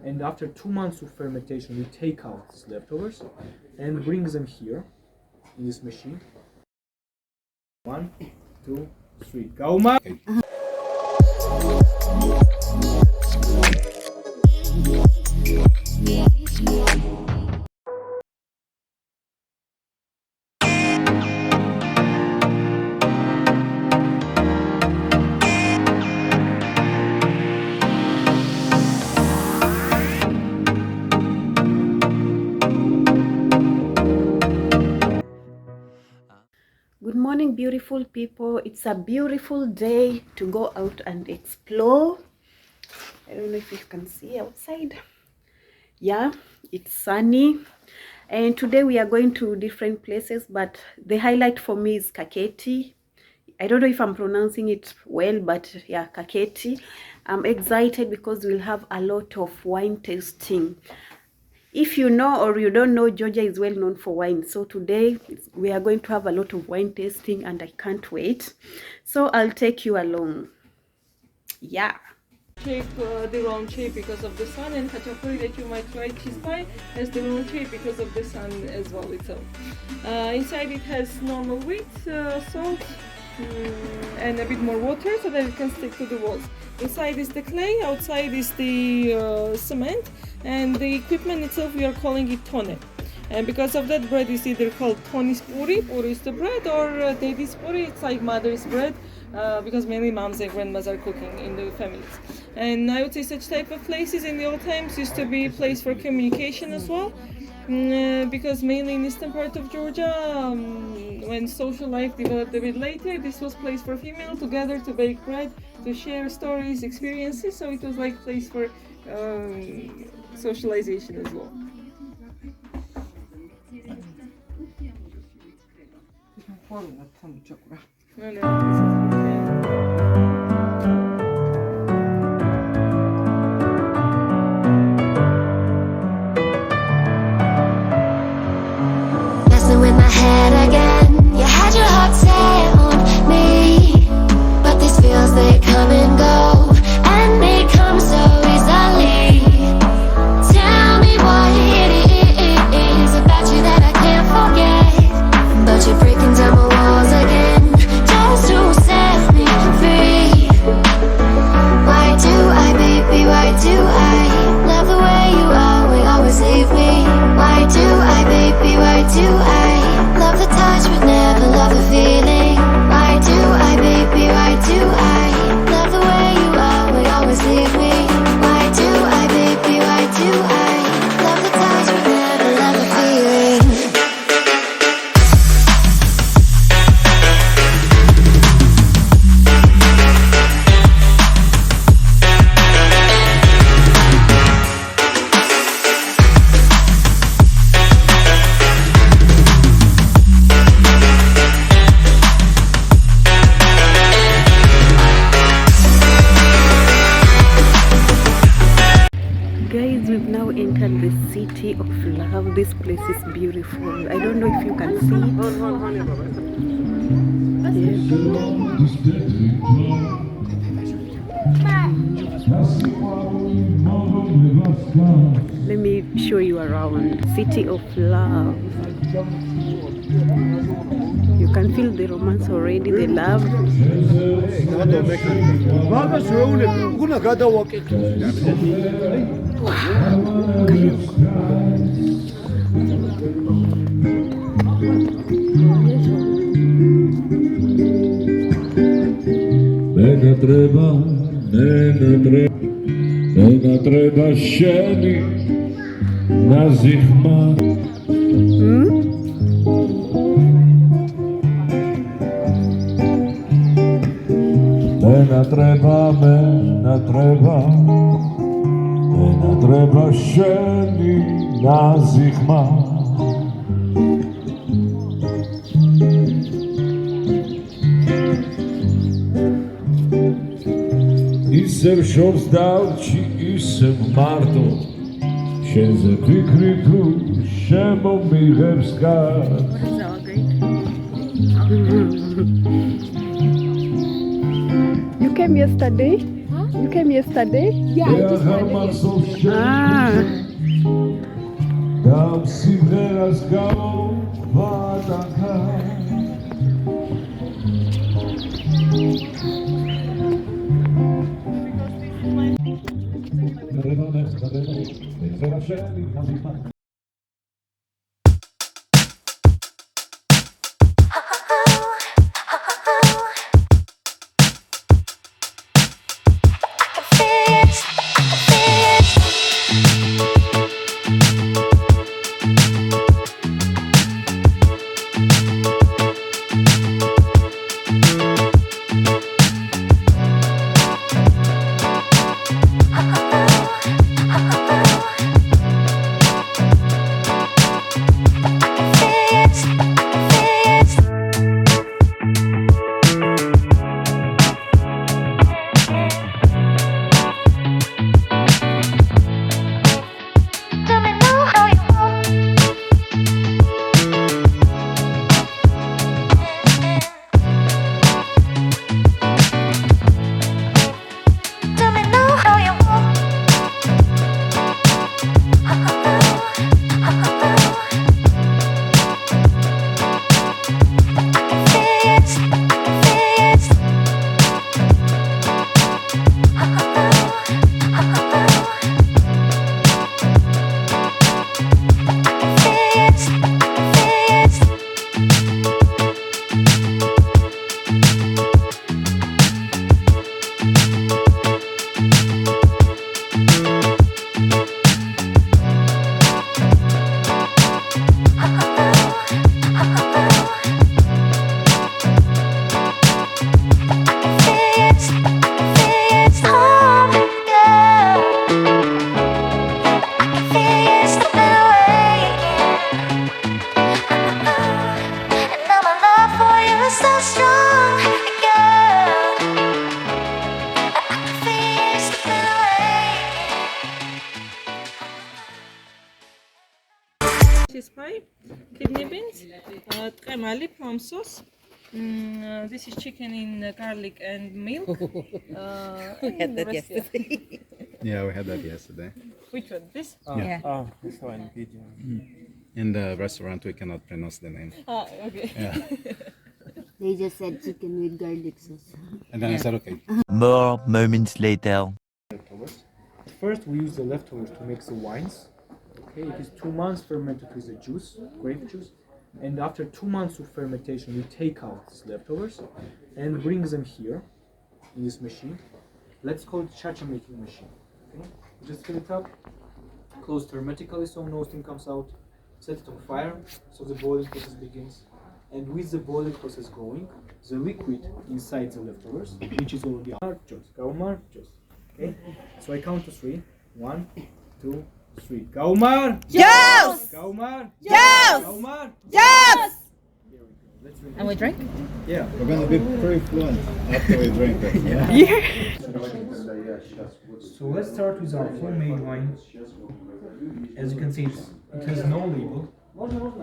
And after 2 months of fermentation, we take out these leftovers and bring them here in this machine. 1, 2, 3, go, Mark! Good morning, beautiful people. It's a beautiful day to go out and explore. I don't know if you can see outside. Yeah, it's sunny. And today we are going to different places, but the highlight for me is Kakheti. I don't know if I'm pronouncing it well, but yeah, Kakheti. I'm excited because we'll have a lot of wine tasting. If you know or you don't know, Georgia is well known for wine. So today we are going to have a lot of wine tasting and I can't wait. So I'll take you along. Yeah. Shape, the round shape because of the sun, and Chacha Puri that you might try cheese pie has the round shape because of the sun as well itself. Inside it has normal wheat, salt, and a bit more water so that it can stick to the walls. Inside is the clay, outside is the cement, and the equipment itself we are calling it tone. And because of that, bread is either called Tony's Puri, Puri is the bread, or Daddy's Puri, it's like mother's bread, because mainly moms and grandmas are cooking in the families. And I would say such type of places in the old times used to be a place for communication as well, because mainly in eastern part of Georgia, when social life developed a bit later, this was place for female to gather to bake bread, to share stories, experiences, so it was like place for socialization as well. Messing with my head again. You had your heart set on me, but these feels they come and go, and they come so easily. Tell me what it is about you that I can't forget, but you're breaking down my walls again, just to set me free. Why do I, baby, why do I love the way you always, always leave me? Why do I, baby, why do I love the touch but never love the feeling? Why do I, baby, why do I love the way you always, always leave me? Why do I, baby, why do I love the touch but never love the feeling? Guys, we've now entered the city of love. This place is beautiful. I don't know if you can see it. Let me show you around. City of love. You can feel the romance already, the love. треба щелі на зихма. Не треба щелі на зихма. Isem șors dau și isem marto, și ze fikritu shemo mihevska. You came yesterday? You came yesterday? Yeah, I just landed. Ah. גם סברי הסגרות בדקה Cheese pie, kidney beans, tqemali, palm sauce. This is chicken in garlic and milk. We had that Russia. yesterday. Yeah, we had that yesterday. Which one? This? Yeah. Oh, that's how I video. In the restaurant, we cannot pronounce the name. Ah, okay. Yeah. They just said chicken with garlic sauce. And then I said, okay. More moments later. Leftovers. First, we use the leftovers to make the wines. Okay, it is 2 months fermented with the juice, grape juice. And after 2 months of fermentation, we take out these leftovers and bring them here in this machine. Let's call it Chacha making machine. Okay, just fill it up, close hermetically so no steam comes out. Set it on fire so the boiling process begins. And with the boiling process going, the liquid inside the leftovers, which is already Gaumar, okay? So I count to 3. 1, 2, 3. Gaumar! Yes! Gaumar! Yes! Gaumar! Yes! Here we go. Let's drink. And we drink? Yeah. We're going to be pretty fluent after we drink it. So let's start with our homemade wine. As you can see, it has no label.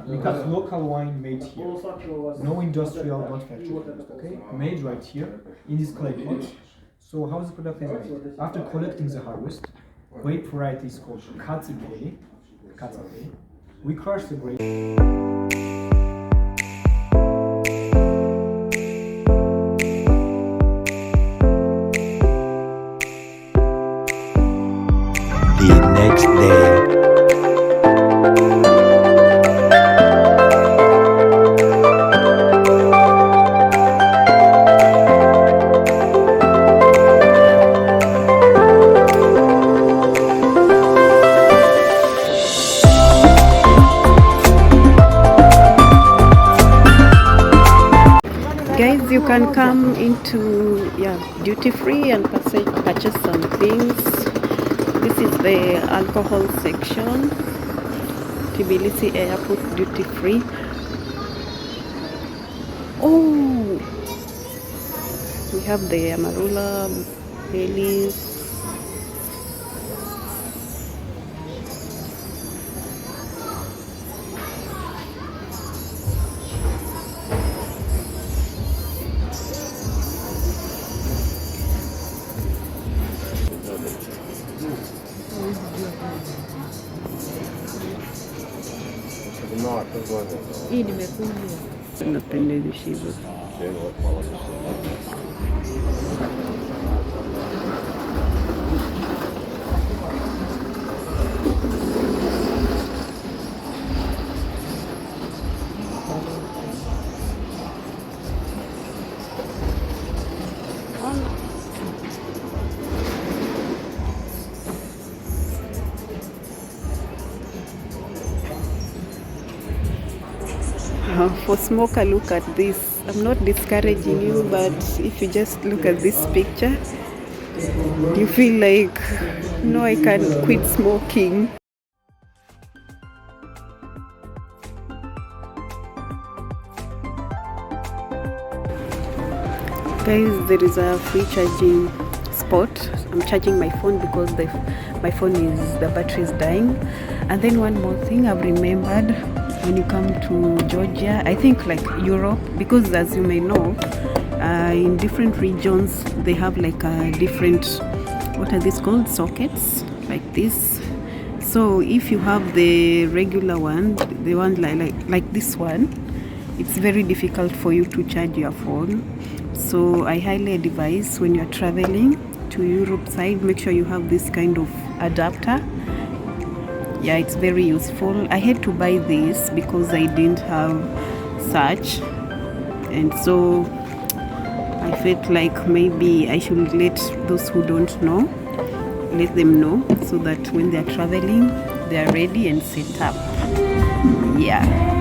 Because local wine made here, no industrial not factory, okay? Made right here in this clay pot. So how the product is made? After collecting the harvest, grape variety is called Kakheti. We crush the grape. The next day. Guys, you can come into duty free and purchase some things. This is the alcohol section. Tbilisi Airport duty free. Oh, we have the Amarula, Baileys. Hii nimekunjwa. Napenda shiva. For smoker, look at this. I'm not discouraging you, but if you just look at this picture, you feel like, no, I can't quit smoking. Guys, there is a free charging spot. I'm charging my phone because the battery is dying. And then one more thing I've remembered, when you come to Georgia, I think like Europe, because as you may know, in different regions they have like a different, what are these called, sockets like this. So if you have the regular one, the one like this one, it's very difficult for you to charge your phone. So I highly advise, when you're traveling to Europe side, make sure you have this kind of adapter. Yeah, it's very useful. I had to buy this because I didn't have such, and so I felt like maybe I should let those who don't know, let them know, so that when they're traveling, they're ready and set up. Yeah.